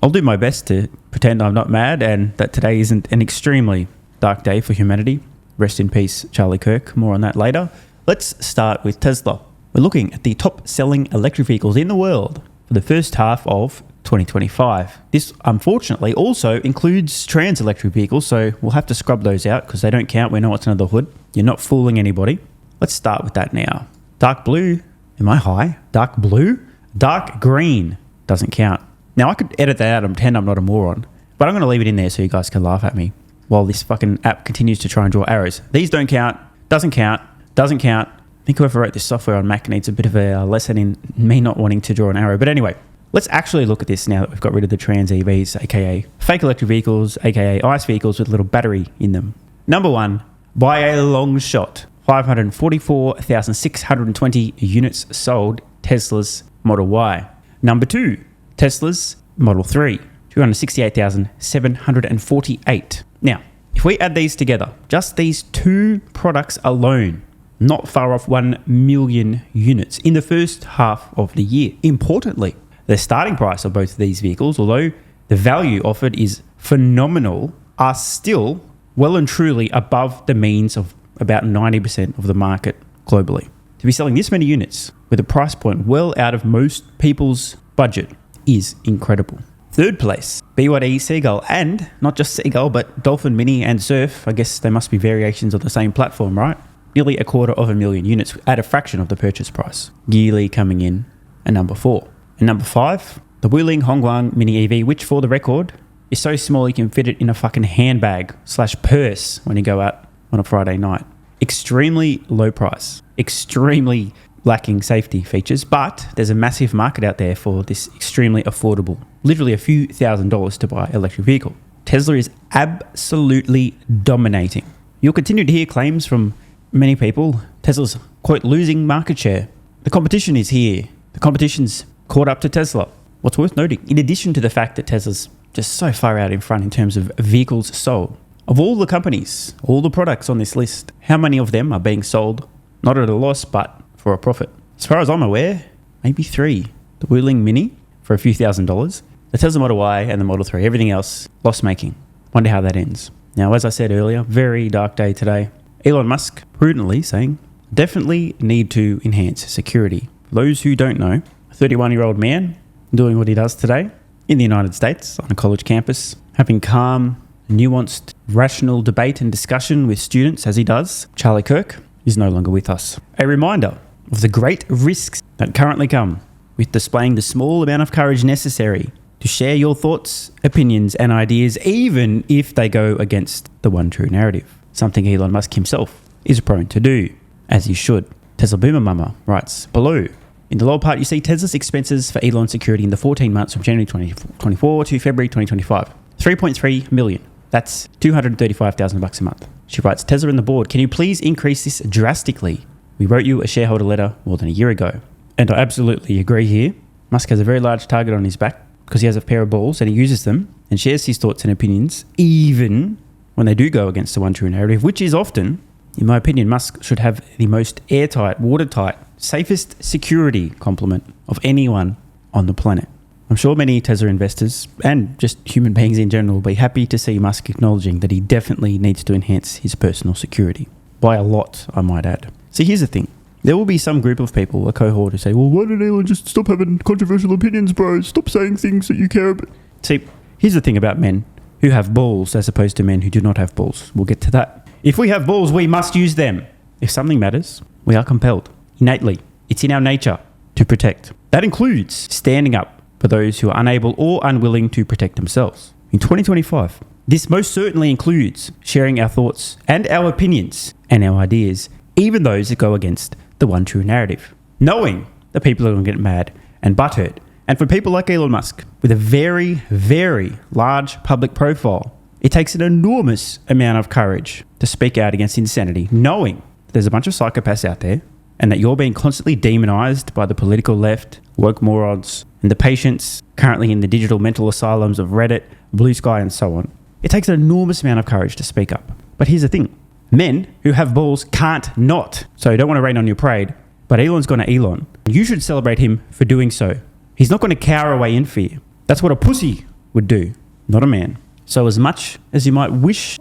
I'll do my best to pretend I'm not mad and that today isn't an extremely dark day for humanity. Rest in peace, Charlie Kirk. More on that later. Let's start with Tesla. We're looking at the top selling electric vehicles in the world for the first half of 2025. This, unfortunately, also includes trans electric vehicles, so we'll have to scrub those out because they don't count. We know what's under the hood. You're not fooling anybody. Let's start with that now. Dark blue. Am I high? Dark blue? Dark green doesn't count. Now, I could edit that out and pretend I'm not a moron, but I'm going to leave it in there so you guys can laugh at me while this fucking app continues to try and draw arrows. These don't count. Doesn't count. Doesn't count. I think whoever wrote this software on Mac needs a bit of a lesson in me not wanting to draw an arrow. But anyway, let's actually look at this now that we've got rid of the trans EVs, aka fake electric vehicles, aka ICE vehicles with a little battery in them. Number one, by a long shot, 544,620 units sold Tesla's Model Y. Number two, Tesla's Model 3, 268,748. Now, if we add these together, just these two products alone, not far off 1 million units in the first half of the year. Importantly, the starting price of both of these vehicles, although the value offered is phenomenal, are still well and truly above the means of about 90% of the market globally. To be selling this many units with a price point well out of most people's budget is incredible. Third place, BYD Seagull, and not just Seagull, but Dolphin Mini and Surf. I guess they must be variations of the same platform, right? Nearly 250,000 units at a fraction of the purchase price. Geely coming in at number 4. And number 5, the Wuling Hongguang Mini EV, which for the record is so small you can fit it in a fucking handbag / purse when you go out on a Friday night. Extremely low price, extremely lacking safety features, but there's a massive market out there for this extremely affordable, literally a few $1,000s to buy an electric vehicle. Tesla is absolutely dominating. You'll continue to hear claims from many people, Tesla's, quote, losing market share. The competition is here. The competition's caught up to Tesla. What's worth noting, in addition to the fact that Tesla's just so far out in front in terms of vehicles sold, of all the companies, all the products on this list, how many of them are being sold, not at a loss, but for a profit? As far as I'm aware, maybe 3. The Wuling Mini for a few $1,000s, the Tesla Model Y and the Model 3, everything else loss-making. Wonder how that ends. Now, as I said earlier, very dark day today. Elon Musk prudently saying, definitely need to enhance security. For those who don't know, a 31-year-old man doing what he does today in the United States on a college campus, having calm, nuanced, rational debate and discussion with students as he does, Charlie Kirk, is no longer with us. A reminder of the great risks that currently come with displaying the small amount of courage necessary to share your thoughts, opinions, and ideas, even if they go against the one true narrative. Something Elon Musk himself is prone to do, as he should. Tesla Boomer Mama writes below, in the lower part, you see Tesla's expenses for Elon security in the 14 months from January 2024 to February 2025. 3.3 million. That's $235,000 a month. She writes, Tesla and the board, can you please increase this drastically? We wrote you a shareholder letter more than a year ago. And I absolutely agree here. Musk has a very large target on his back because he has a pair of balls and he uses them and shares his thoughts and opinions, even when they do go against the one true narrative, which is often, in my opinion, Musk should have the most airtight, watertight, safest security complement of anyone on the planet. I'm sure many Tesla investors and just human beings in general will be happy to see Musk acknowledging that he definitely needs to enhance his personal security. By a lot, I might add. See, here's the thing. There will be some group of people, a cohort, who say, well, why don't Elon just stop having controversial opinions, bro? Stop saying things that you care about. See, here's the thing about men who have balls as opposed to men who do not have balls. We'll get to that. If we have balls, we must use them. If something matters, we are compelled, innately. It's in our nature to protect. That includes standing up for those who are unable or unwilling to protect themselves. In 2025, this most certainly includes sharing our thoughts and our opinions and our ideas, even those that go against the one true narrative. Knowing that people are going to get mad and butthurt. And for people like Elon Musk, with a very, very large public profile, it takes an enormous amount of courage to speak out against insanity, knowing there's a bunch of psychopaths out there and that you're being constantly demonized by the political left, woke morons, and the patients currently in the digital mental asylums of Reddit, Blue Sky, and so on. It takes an enormous amount of courage to speak up. But here's the thing. Men who have balls can't not. So you don't want to rain on your parade, but Elon's gone to Elon. You should celebrate him for doing so. He's not going to cower away in fear. That's what a pussy would do, not a man. So as much as you might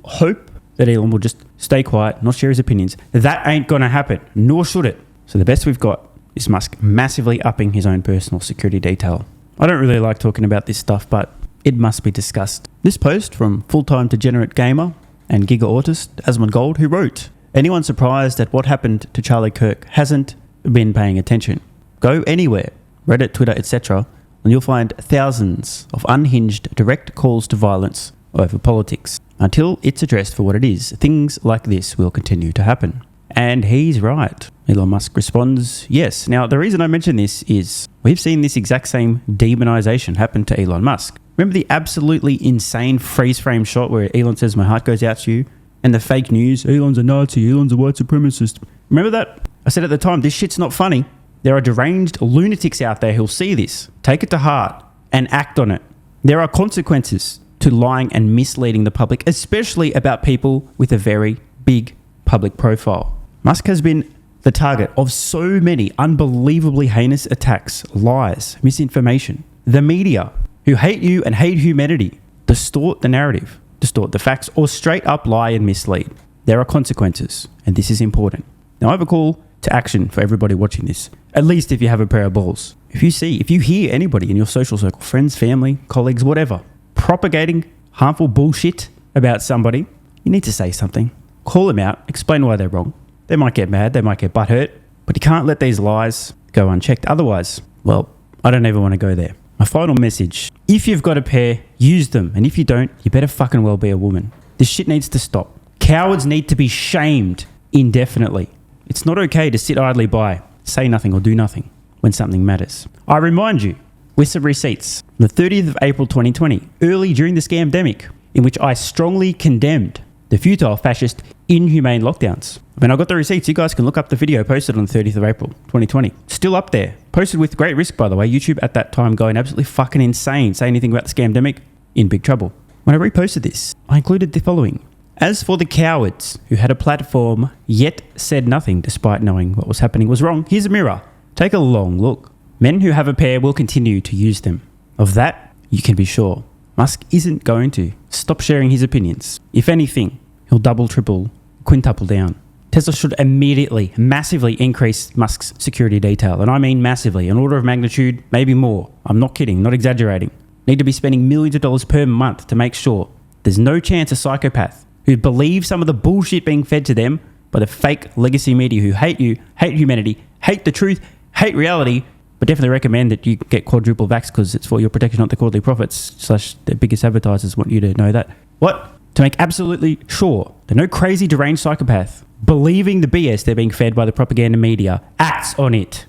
hope that Elon will just stay quiet, not share his opinions, that ain't going to happen, nor should it. So the best we've got is Musk massively upping his own personal security detail. I don't really like talking about this stuff, but it must be discussed. This post from full-time degenerate gamer and giga autist Asmund Gold, who wrote, "Anyone surprised at what happened to Charlie Kirk hasn't been paying attention. Go anywhere, Reddit, Twitter, etc., and you'll find thousands of unhinged direct calls to violence over politics. Until it's addressed for what it is, things like this will continue to happen." And he's right. Elon Musk responds, yes. Now, the reason I mention this is we've seen this exact same demonization happen to Elon Musk. Remember the absolutely insane freeze frame shot where Elon says, "My heart goes out to you," and the fake news, "Elon's a Nazi, Elon's a white supremacist." Remember that? I said at the time, this shit's not funny. There are deranged lunatics out there who'll see this, take it to heart, and act on it. There are consequences to lying and misleading the public, especially about people with a very big public profile. Musk has been the target of so many unbelievably heinous attacks, lies, misinformation. The media, who hate you and hate humanity, distort the narrative, distort the facts, or straight up lie and mislead. There are consequences, and this is important. Now I have a call to action for everybody watching this, at least if you have a pair of balls. If you hear anybody in your social circle, friends, family, colleagues, whatever, propagating harmful bullshit about somebody, you need to say something. Call them out, explain why they're wrong. They might get mad, they might get butthurt, but you can't let these lies go unchecked. Otherwise, well, I don't ever want to go there. My final message, if you've got a pair, use them. And if you don't, you better fucking well be a woman. This shit needs to stop. Cowards need to be shamed indefinitely. It's not okay to sit idly by, say nothing or do nothing when something matters. I remind you, with some receipts, the 30th of April 2020, early during the scamdemic, in which I strongly condemned the futile, fascist, inhumane lockdowns. I mean, I got the receipts. You guys can look up the video posted on the 30th of April 2020. Still up there. Posted with great risk, by the way. YouTube at that time going absolutely fucking insane. Say anything about the scamdemic, in big trouble. When I reposted this, I included the following. As for the cowards who had a platform yet said nothing despite knowing what was happening was wrong, here's a mirror. Take a long look. Men who have a pair will continue to use them. Of that, you can be sure. Musk isn't going to stop sharing his opinions. If anything, he'll double, triple, quintuple down. Tesla should immediately, massively increase Musk's security detail. And I mean massively, an order of magnitude, maybe more. I'm not kidding, not exaggerating. Need to be spending millions of dollars per month to make sure there's no chance a psychopath who believes some of the bullshit being fed to them by the fake legacy media who hate you, hate humanity, hate the truth, hate reality, but definitely recommend that you get quadruple vax because it's for your protection, not the quarterly profits / the biggest advertisers want you to know that. What? To make absolutely sure that no crazy deranged psychopath believing the BS they're being fed by the propaganda media acts on it.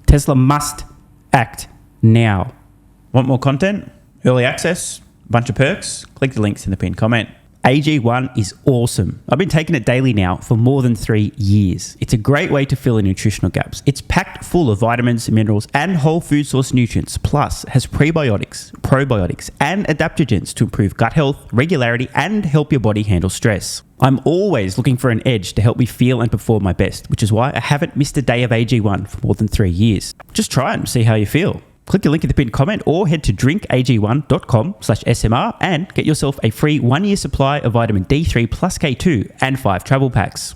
Tesla must act now. Want more content? Early access? A bunch of perks? Click the links in the pinned comment. AG1 is awesome. I've been taking it daily now for more than 3 years. It's a great way to fill in nutritional gaps. It's packed full of vitamins, minerals, and whole food source nutrients, plus has prebiotics, probiotics, and adaptogens to improve gut health, regularity, and help your body handle stress. I'm always looking for an edge to help me feel and perform my best, which is why I haven't missed a day of AG1 for more than 3 years. Just try it and see how you feel. Click the link in the pinned comment or head to drinkag1.com/SMR and get yourself a free 1-year supply of vitamin D3 plus K2 and 5 travel packs.